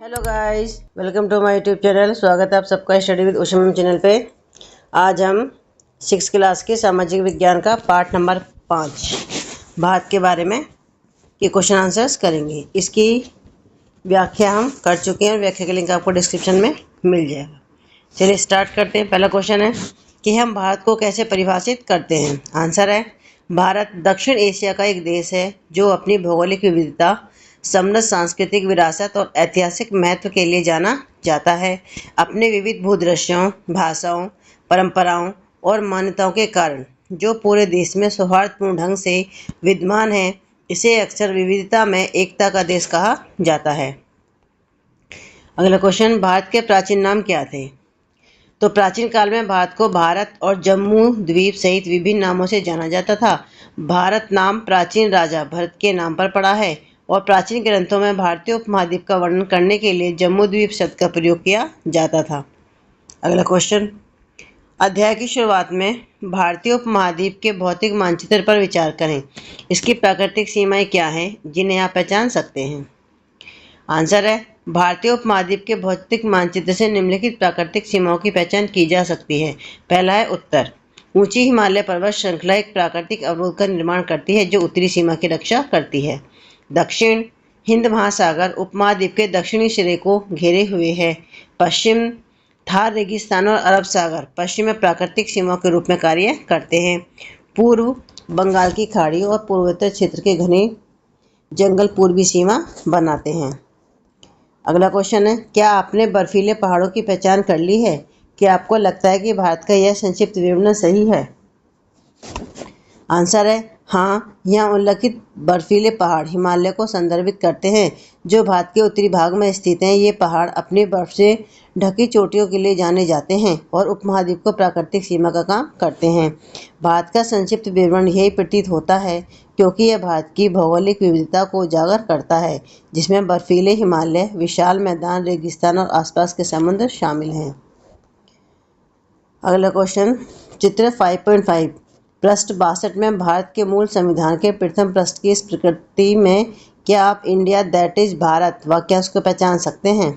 Hello guys, welcome to my YouTube channel. स्वागत है आप सबका study with Usha ma'am channel पे। आज हम 6 क्लास के सामाजिक विज्ञान का पार्ट नंबर 5 भारत के बारे में के क्वेश्चन आंसर्स करेंगे। इसकी व्याख्या हम कर चुके हैं और व्याख्या का लिंक आपको डिस्क्रिप्शन में मिल जाएगा। चलिए स्टार्ट करते हैं। पहला क्वेश्चन है कि हम भारत को कैसे परिभाषित करते हैं। आंसर है, भारत दक्षिण एशिया का एक देश है जो अपनी भौगोलिक विविधता, समृद्ध सांस्कृतिक विरासत और ऐतिहासिक महत्व के लिए जाना जाता है। अपने विविध भूदृश्यों, भाषाओं, परंपराओं और मान्यताओं के कारण जो पूरे देश में सौहार्दपूर्ण ढंग से विद्यमान है, इसे अक्सर विविधता में एकता का देश कहा जाता है। अगला क्वेश्चन, भारत के प्राचीन नाम क्या थे। तो प्राचीन काल में भारत को भारत और जम्मू द्वीप सहित विभिन्न नामों से जाना जाता था। भारत नाम प्राचीन राजा भरत के नाम पर पड़ा है और प्राचीन ग्रंथों में भारतीय उपमहाद्वीप का वर्णन करने के लिए जम्मू द्वीप शब्द का प्रयोग किया जाता था। अगला क्वेश्चन, अध्याय की शुरुआत में भारतीय उपमहाद्वीप के भौतिक मानचित्र पर विचार करें। इसकी प्राकृतिक सीमाएं क्या हैं जिन्हें आप पहचान सकते हैं। आंसर है, भारतीय उपमहाद्वीप के भौतिक मानचित्र से निम्नलिखित प्राकृतिक सीमाओं की पहचान की जा सकती है। पहला है उत्तर। ऊंची हिमालय पर्वत श्रृंखला एक प्राकृतिक अवरोध का निर्माण करती है जो उत्तरी सीमा की रक्षा करती है। दक्षिण, हिंद महासागर उपमहाद्वीप के दक्षिणी सिरे को घेरे हुए है। पश्चिम, थार रेगिस्तान और अरब सागर पश्चिम में प्राकृतिक सीमा के रूप में कार्य करते हैं। पूर्व, बंगाल की खाड़ी और पूर्वोत्तर क्षेत्र के घने जंगल पूर्वी सीमा बनाते हैं। अगला क्वेश्चन है, क्या आपने बर्फीले पहाड़ों की पहचान कर ली है। क्या आपको लगता है कि भारत का यह संक्षिप्त विवरण सही है। आंसर है, हाँ, यहाँ उल्लिखित बर्फीले पहाड़ हिमालय को संदर्भित करते हैं जो भारत के उत्तरी भाग में स्थित हैं। ये पहाड़ अपनी बर्फ से ढकी चोटियों के लिए जाने जाते हैं और उपमहाद्वीप को प्राकृतिक सीमा का काम करते हैं। भारत का संक्षिप्त विवरण यही प्रतीत होता है क्योंकि यह भारत की भौगोलिक विविधता को उजागर करता है जिसमें बर्फीले हिमालय, विशाल मैदान, रेगिस्तान और आसपास के समुद्र शामिल हैं। अगला क्वेश्चन, चित्र 5.5 पृष्ठ 62 में भारत के मूल संविधान के प्रथम पृष्ठ की इस प्रकृति में क्या आप इंडिया दैट इज भारत वाक्यांश को पहचान सकते हैं।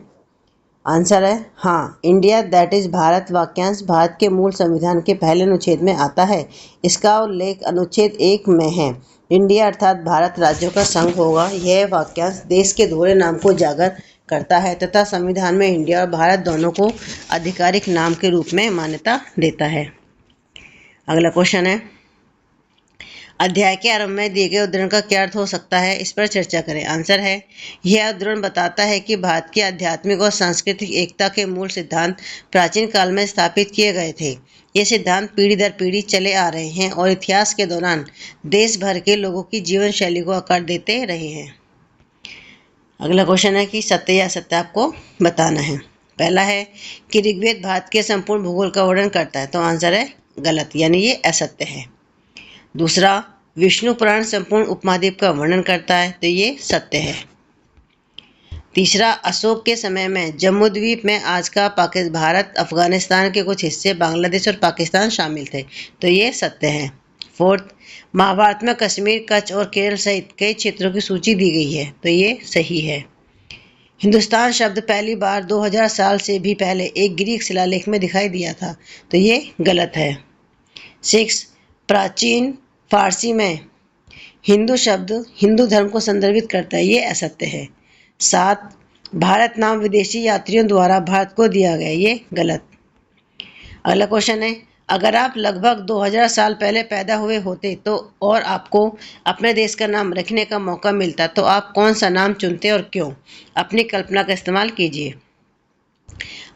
आंसर है, हाँ, इंडिया दैट इज भारत वाक्यांश भारत के मूल संविधान के पहले अनुच्छेद में आता है। इसका उल्लेख अनुच्छेद 1 में है। इंडिया अर्थात भारत राज्यों का संघ होगा। यह वाक्यांश देश के दोहरे नाम को उजागर करता है तथा संविधान में इंडिया और भारत दोनों को आधिकारिक नाम के रूप में मान्यता देता है। अगला क्वेश्चन है, अध्याय के आरंभ में दिए गए उद्धरण का क्या अर्थ हो सकता है, इस पर चर्चा करें। आंसर है, यह उद्धरण बताता है कि भारत की आध्यात्मिक और सांस्कृतिक एकता के मूल सिद्धांत प्राचीन काल में स्थापित किए गए थे। ये सिद्धांत पीढ़ी दर पीढ़ी चले आ रहे हैं और इतिहास के दौरान देश भर के लोगों की जीवन शैली को आकार देते रहे हैं। अगला क्वेश्चन है कि सत्य या असत्य आपको बताना है। पहला है कि ऋग्वेद भारत के संपूर्ण भूगोल का वर्णन करता है, तो आंसर है गलत, यानी ये असत्य है। दूसरा, विष्णु पुराण संपूर्ण उपमहाद्वीप का वर्णन करता है, तो ये सत्य है। तीसरा, अशोक के समय में जम्मू द्वीप में आज का भारत, अफगानिस्तान के कुछ हिस्से, बांग्लादेश और पाकिस्तान शामिल थे, तो ये सत्य है। फोर्थ, महाभारत में कश्मीर, कच्छ और केरल सहित कई क्षेत्रों की सूची दी गई है, तो ये सही है। हिंदुस्तान शब्द पहली बार 2000 साल से भी पहले एक ग्रीक शिलालेख में दिखाई दिया था, तो ये गलत है। 6, प्राचीन फारसी में हिंदू शब्द हिंदू धर्म को संदर्भित करता है, ये असत्य है। 7, भारत नाम विदेशी यात्रियों द्वारा भारत को दिया गया, ये गलत। अगला क्वेश्चन है, अगर आप लगभग 2000 साल पहले पैदा हुए होते तो और आपको अपने देश का नाम रखने का मौका मिलता तो आप कौन सा नाम चुनते और क्यों। अपनी कल्पना का इस्तेमाल कीजिए।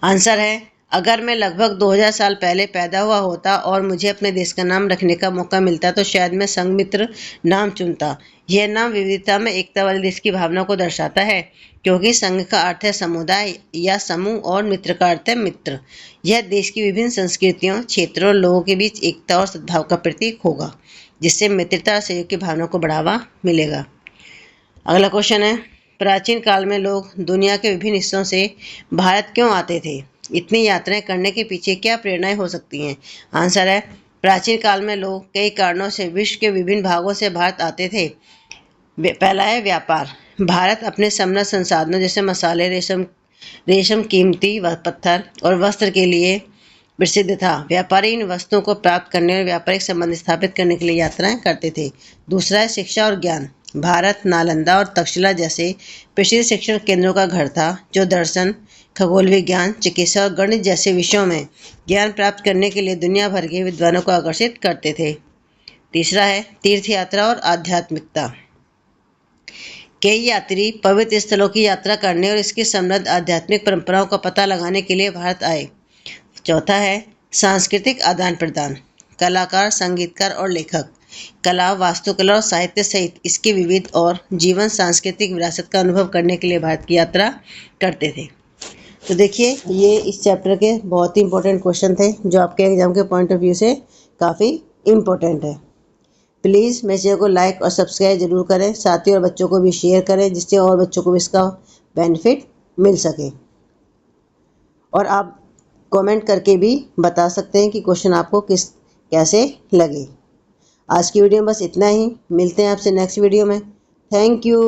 आंसर है, अगर मैं लगभग 2000 साल पहले पैदा हुआ होता और मुझे अपने देश का नाम रखने का मौका मिलता तो शायद मैं संघमित्र नाम चुनता। यह नाम विविधता में एकता वाले देश की भावना को दर्शाता है क्योंकि संघ का अर्थ है समुदाय या समूह और मित्र का अर्थ है मित्र। यह देश की विभिन्न संस्कृतियों, क्षेत्रों और लोगों के बीच एकता और सद्भाव का प्रतीक होगा जिससे मित्रता और सहयोग की भावना को बढ़ावा मिलेगा। अगला क्वेश्चन है, प्राचीन काल में लोग दुनिया के विभिन्न हिस्सों से भारत क्यों आते थे। इतनी यात्राएं करने के पीछे क्या प्रेरणाएं हो सकती हैं। आंसर है, प्राचीन काल में लोग कई कारणों से विश्व के विभिन्न भागों से भारत आते थे। पहला है व्यापार। भारत अपने समृद्ध संसाधनों जैसे मसाले, रेशम रेशम कीमती पत्थर और वस्त्र के लिए प्रसिद्ध था। व्यापारी इन वस्तुओं को प्राप्त करने और व्यापारिक संबंध स्थापित करने के लिए यात्राएं करते थे। दूसरा है शिक्षा और ज्ञान। भारत नालंदा और तक्षशिला जैसे प्रसिद्ध शिक्षण केंद्रों का घर था, जो दर्शन, खगोल विज्ञान, चिकित्सा और गणित जैसे विषयों में ज्ञान प्राप्त करने के लिए दुनिया भर के विद्वानों को आकर्षित करते थे। तीसरा है तीर्थ यात्रा और आध्यात्मिकता। कई यात्री पवित्र स्थलों की यात्रा करने और इसकी समृद्ध आध्यात्मिक परंपराओं का पता लगाने के लिए भारत आए। चौथा है सांस्कृतिक आदान प्रदान। कलाकार, संगीतकार और लेखक कला, वास्तुकला और साहित्य सहित इसकी विविध और जीवन सांस्कृतिक विरासत का अनुभव करने के लिए भारत की यात्रा करते थे। तो देखिए, ये इस चैप्टर के बहुत ही इंपॉर्टेंट क्वेश्चन थे, जो आपके एग्जाम के पॉइंट ऑफ व्यू से काफ़ी इम्पोर्टेंट है। प्लीज़ मेरे चैनल को लाइक और सब्सक्राइब ज़रूर करें, साथ ही और बच्चों को भी शेयर करें, जिससे और बच्चों को भी इसका बेनिफिट मिल सके। और आप कमेंट करके भी बता सकते हैं कि क्वेश्चन आपको कैसे लगे। आज की वीडियो में बस इतना ही। मिलते हैं आपसे नेक्स्ट वीडियो में। Thank you.